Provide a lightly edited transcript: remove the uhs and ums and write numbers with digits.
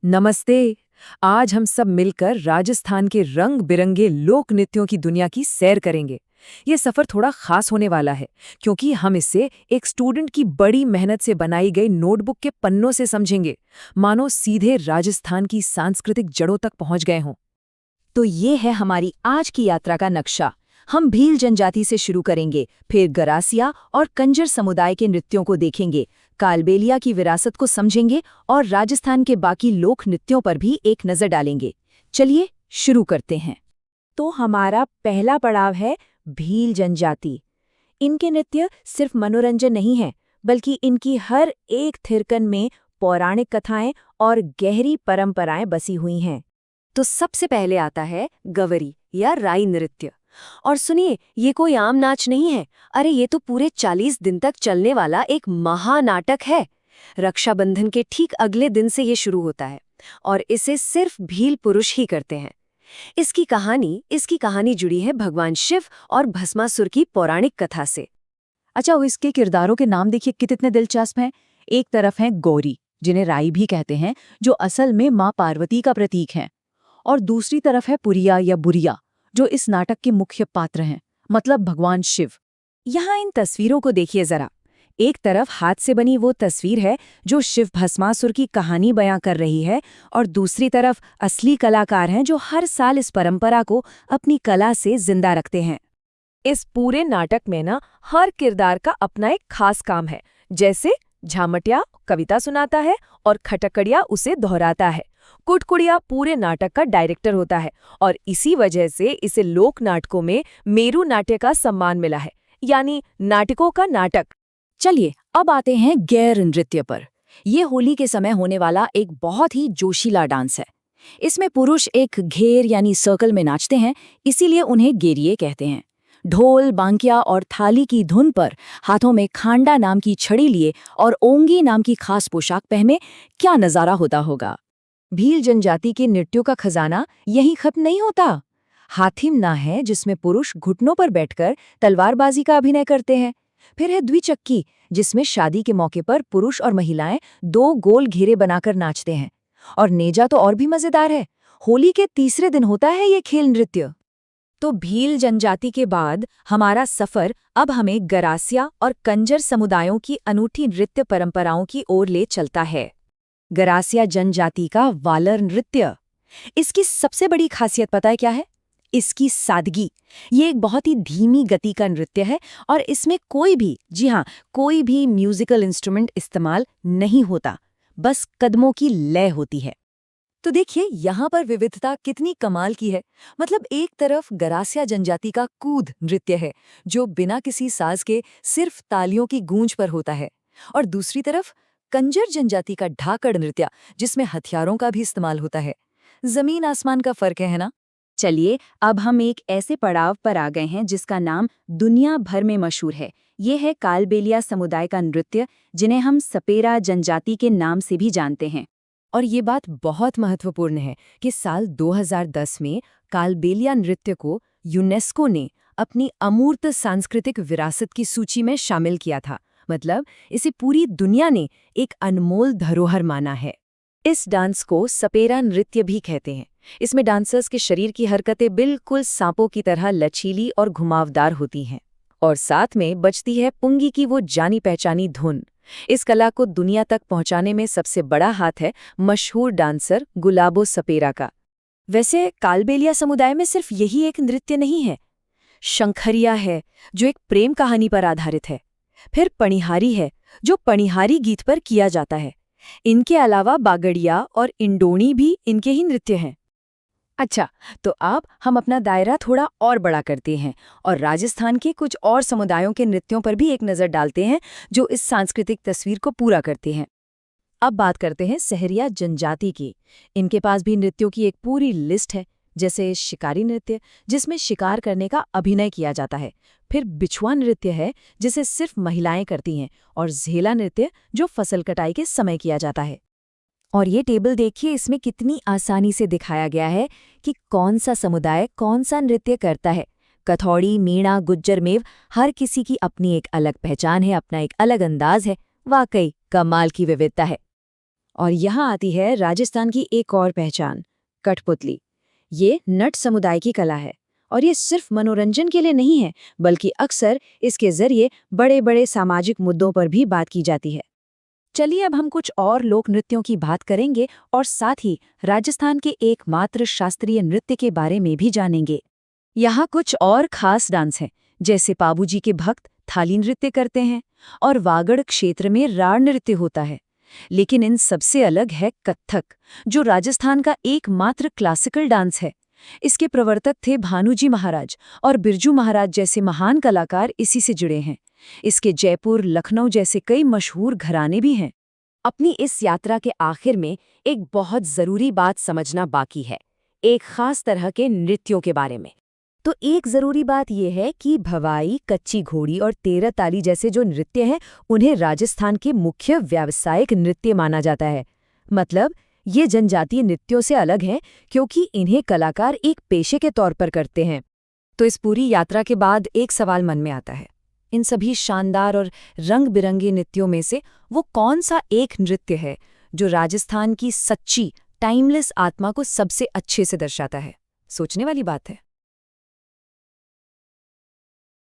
नमस्ते। आज हम सब मिलकर राजस्थान के रंग बिरंगे लोक नृत्यों की दुनिया की सैर करेंगे। ये सफर थोड़ा खास होने वाला है क्योंकि हम इसे एक स्टूडेंट की बड़ी मेहनत से बनाई गई नोटबुक के पन्नों से समझेंगे, मानो सीधे राजस्थान की सांस्कृतिक जड़ों तक पहुंच गए हों। तो ये है हमारी आज की यात्रा का नक्शा। हम भील जनजाति से शुरू करेंगे, फिर गरासिया और कंजर समुदाय के नृत्यों को देखेंगे, कालबेलिया की विरासत को समझेंगे और राजस्थान के बाकी लोक नृत्यों पर भी एक नज़र डालेंगे। चलिए शुरू करते हैं। तो हमारा पहला पड़ाव है भील जनजाति। इनके नृत्य सिर्फ मनोरंजन नहीं है, बल्कि इनकी हर एक थिरकन में पौराणिक कथाएं और गहरी परंपराएं बसी हुई हैं। तो सबसे पहले आता है गवरी या राई नृत्य। और सुनिए, ये कोई आम नाच नहीं है। अरे ये तो पूरे 40 दिन तक चलने वाला एक महानाटक है। रक्षाबंधन के ठीक अगले दिन से ये शुरू होता है और इसे सिर्फ भील पुरुष ही करते हैं। इसकी कहानी जुड़ी है भगवान शिव और भस्मासुर की पौराणिक कथा से। अच्छा, इसके किरदारों के नाम देखिए कितने दिलचस्प हैं। एक तरफ हैं गौरी, जिन्हें राई भी कहते हैं, जो असल में माँ पार्वती का प्रतीक हैं। और दूसरी तरफ है पुरिया या बुरिया, जो इस नाटक के मुख्य पात्र हैं, मतलब भगवान शिव। यहाँ इन तस्वीरों को देखिए जरा। एक तरफ हाथ से बनी वो तस्वीर है जो शिव भस्मासुर की कहानी बयां कर रही है, और दूसरी तरफ असली कलाकार हैं जो हर साल इस परंपरा को अपनी कला से जिंदा रखते हैं। इस पूरे नाटक में ना हर किरदार का अपना एक खास काम है। जैसे झामटिया कविता सुनाता है और खटकड़िया उसे दोहराता है। कुटकुड़िया पूरे नाटक का डायरेक्टर होता है और इसी वजह से इसे लोक नाटकों में मेरू नाट्य का सम्मान मिला है, यानी नाटकों का नाटक। चलिए अब आते हैं गैर नृत्य पर। ये होली के समय होने वाला एक बहुत ही जोशीला डांस है। इसमें पुरुष एक घेर यानी सर्कल में नाचते हैं, इसीलिए उन्हें गेरिये कहते हैं। ढोल, बांकिया और थाली की धुन पर हाथों में खांडा नाम की छड़ी लिए और ओंगी नाम की खास पोशाक पहने क्या नजारा होता होगा। भील जनजाति के नृत्यों का खजाना यहीं खत्म नहीं होता। हाथिमना है, जिसमें पुरुष घुटनों पर बैठकर तलवारबाजी का अभिनय करते हैं। फिर है द्विचक्की, जिसमें शादी के मौके पर पुरुष और महिलाएं दो गोल घेरे बनाकर नाचते हैं। और नेजा तो और भी मजेदार है। होली के तीसरे दिन होता है ये खेल नृत्य। तो भील जनजाति के बाद हमारा सफर अब हमें गरासिया और कंजर समुदायों की अनूठी नृत्य परंपराओं की ओर ले चलता है। गरासिया जनजाति का वालर नृत्य। इसकी सबसे बड़ी खासियत पता है क्या है? इसकी सादगी। ये एक बहुत ही धीमी गति का नृत्य है और इसमें कोई भी, जी हाँ, कोई भी म्यूजिकल इंस्ट्रूमेंट इस्तेमाल नहीं होता, बस कदमों की लय होती है। तो देखिए यहाँ पर विविधता कितनी कमाल की है। मतलब एक तरफ गरासिया जनजाति का कूद नृत्य है, जो बिना किसी साज के सिर्फ तालियों की गूंज पर होता है, और दूसरी तरफ कंजर जनजाति का ढाकड़ नृत्य, जिसमें हथियारों का भी इस्तेमाल होता है। जमीन आसमान का फर्क है ना? चलिए अब हम एक ऐसे पड़ाव पर आ गए हैं जिसका नाम दुनिया भर में मशहूर है। ये है कालबेलिया समुदाय का नृत्य, जिन्हें हम सपेरा जनजाति के नाम से भी जानते हैं। और ये बात बहुत महत्वपूर्ण है कि साल 2010 में कालबेलिया नृत्य को यूनेस्को ने अपनी अमूर्त सांस्कृतिक विरासत की सूची में शामिल किया था। मतलब इसे पूरी दुनिया ने एक अनमोल धरोहर माना है। इस डांस को सपेरा नृत्य भी कहते हैं। इसमें डांसर्स के शरीर की हरकतें बिल्कुल सांपों की तरह लचीली और घुमावदार होती हैं, और साथ में बजती है पुंगी की वो जानी पहचानी धुन। इस कला को दुनिया तक पहुंचाने में सबसे बड़ा हाथ है मशहूर डांसर गुलाबो सपेरा का। वैसे कालबेलिया समुदाय में सिर्फ यही एक नृत्य नहीं है। शंखरिया है, जो एक प्रेम कहानी पर आधारित है। फिर पणिहारी है, जो पणिहारी गीत पर किया जाता है। इनके अलावा बागड़िया और इंडोणी भी इनके ही नृत्य हैं। अच्छा, तो अब हम अपना दायरा थोड़ा और बड़ा करते हैं और राजस्थान के कुछ और समुदायों के नृत्यों पर भी एक नज़र डालते हैं, जो इस सांस्कृतिक तस्वीर को पूरा करते हैं। अब बात करते हैं सहरिया जनजाति की। इनके पास भी नृत्यों की एक पूरी लिस्ट है, जैसे शिकारी नृत्य, जिसमें शिकार करने का अभिनय किया जाता है। फिर बिछुआ नृत्य है, जिसे सिर्फ महिलाएं करती हैं, और झेला नृत्य, जो फसल कटाई के समय किया जाता है। और ये टेबल देखिए, इसमें कितनी आसानी से दिखाया गया है कि कौन सा समुदाय कौन सा नृत्य करता है। कथौड़ी, मीणा, गुज्जर, मेव, हर किसी की अपनी एक अलग पहचान है, अपना एक अलग अंदाज है। वाकई कमाल की विविधता है। और यहाँ आती है राजस्थान की एक और पहचान, कठपुतली। ये नट समुदाय की कला है और ये सिर्फ मनोरंजन के लिए नहीं है, बल्कि अक्सर इसके जरिए बड़े बड़े सामाजिक मुद्दों पर भी बात की जाती है। चलिए अब हम कुछ और लोक नृत्यों की बात करेंगे और साथ ही राजस्थान के एकमात्र शास्त्रीय नृत्य के बारे में भी जानेंगे। यहाँ कुछ और खास डांस हैं, जैसे पाबूजी के भक्त थाली नृत्य करते हैं और वागड़ क्षेत्र में राड़ नृत्य होता है। लेकिन इन सबसे अलग है कत्थक, जो राजस्थान का एकमात्र क्लासिकल डांस है। इसके प्रवर्तक थे भानुजी महाराज और बिरजू महाराज जैसे महान कलाकार इसी से जुड़े हैं। इसके जयपुर, लखनऊ जैसे कई मशहूर घराने भी हैं। अपनी इस यात्रा के आखिर में एक बहुत ज़रूरी बात समझना बाकी है, एक खास तरह के नृत्यों के बारे में। तो एक ज़रूरी बात यह है कि भवाई, कच्ची घोड़ी और तेरह ताली जैसे जो नृत्य हैं, उन्हें राजस्थान के मुख्य व्यावसायिक नृत्य माना जाता है। मतलब ये जनजातीय नृत्यों से अलग हैं क्योंकि इन्हें कलाकार एक पेशे के तौर पर करते हैं। तो इस पूरी यात्रा के बाद एक सवाल मन में आता है, इन सभी शानदार और रंग बिरंगे नृत्यों में से वो कौन सा एक नृत्य है जो राजस्थान की सच्ची टाइमलेस आत्मा को सबसे अच्छे से दर्शाता है? सोचने वाली बात है।